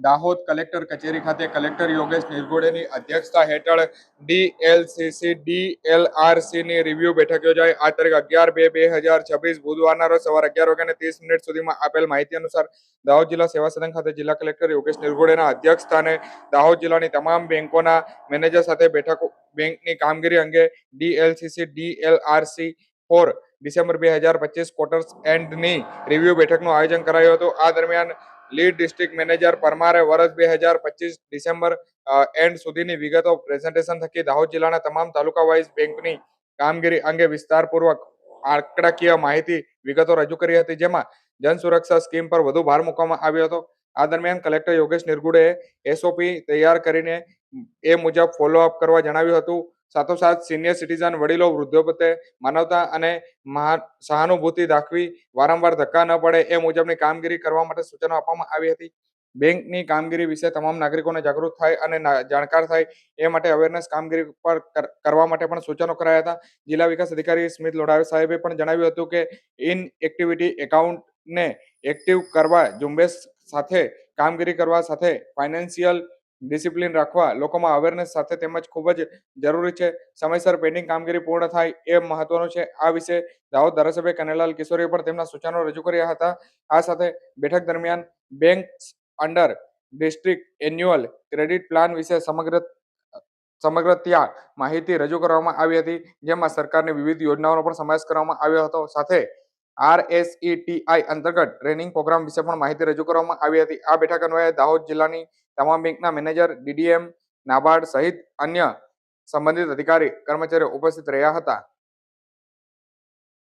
Dahod collector કચેરી ખાતે collector Yogesh નિરગુડેની અધ્યક્ષતા હેઠળ ડીએલસીસી ડીએલઆરસીની રિવ્યુ બેઠક યોજાઈ. આ તારીખ 11/2/2026 બુધવારના રોજ સવારે 11:30 સુધીમાં આપેલ માહિતી અનુસાર દાહોદ જિલ્લા સેવા સદન ખાતે જિલ્લા કલેક્ટર યોગેશ નિરગુડેના અધ્યક્ષસ્થાને દાહોદ જિલ્લાની તમામ બેંકોના મેનેજર સાથે બેંકની કામગીરી અંગે ડીએલસીસી ડીએલઆરસી 4 ડિસેમ્બર 2025 ક્વાર્ટર્સ એન્ડની રિવ્યુ બેઠકનું આયોજન કરાયું હતું. આ દરમિયાન લીડ ડિસ્ટ્રિક્ટ મેનેજર પરમારે વર્ષ 2025 ડિસેમ્બર એન્ડ સુધીની વિગતો પ્રેઝન્ટેશન થકી દાહોદ જિલ્લાના તમામ તાલુકા વાઇઝ બેંકની કામગીરી અંગે વિસ્તારપૂર્વક આંકડાકીય માહિતી વિગતો રજૂ કરી હતી, જેમાં જન સુરક્ષા સ્કીમ પર વધુ ભાર મૂકવામાં આવ્યો હતો. આ દરમિયાન કલેક્ટર યોગેશ નિરગુડેએ એસઓપી તૈયાર કરીને એ મુજબ ફોલોઅપ કરવા જણાવ્યું હતું. સાથોસાથ સિનિયર સિટીઝન, વડીલો, વૃદ્ધો પ્રત્યે માનવતા અને સહાનુભૂતિ દાખવી વારંવાર ધક્કા ન પડે એ મુજબની કામગીરી કરવા માટે સૂચનો આપવામાં આવી હતી. બેંકની કામગીરી વિશે તમામ નાગરિકોને જાગૃત થાય અને જાણકાર થાય એ માટે અવેરનેસ કામગીરી પર કરવા માટે પણ સૂચનો કરાયા હતા. જિલ્લા વિકાસ અધિકારી સ્મિત લોઢા સાહેબે પણ જણાવ્યું હતું કે ઇનએક્ટિવિટી એકાઉન્ટને એક્ટિવ કરવા ઝુંબેશ સાથે કામગીરી કરવા સાથે ફાઇનાન્શિયલ ડિસિપ્લિન રાખવા લોકોમાં અવેરનેસ સાથે તેમજ ખૂબ જ જરૂરી છે. સમયસર પેન્ડિંગ કામગીરી પૂર્ણ થાય એ મહત્વનું છે. આ વિશે દાહોદ ધારાસભ્ય કનૈયાલાલ કિશોરીએ પણ તેમના સૂચનો રજૂ કર્યા હતા. આ સાથે બેઠક દરમિયાન bank under district annual credit plan વિશે સમગ્રતા માહિતી રજૂ કરવામાં આવી હતી, જેમાં સરકારની વિવિધ યોજનાઓનો પણ સમાવેશ કરવામાં આવ્યો હતો. સાથે RSETI અંતર્ગત ટ્રેનિંગ પ્રોગ્રામ વિશે પણ માહિતી રજૂ કરવામાં આવી હતી. આ બેઠક અન્વયે દાહોદ જિલ્લાની તમામ બેંકના મેનેજર, ડીડીએમ, નાબાર્ડ સહિત અન્ય સંબંધિત અધિકારી કર્મચારીઓ ઉપસ્થિત રહ્યા હતા.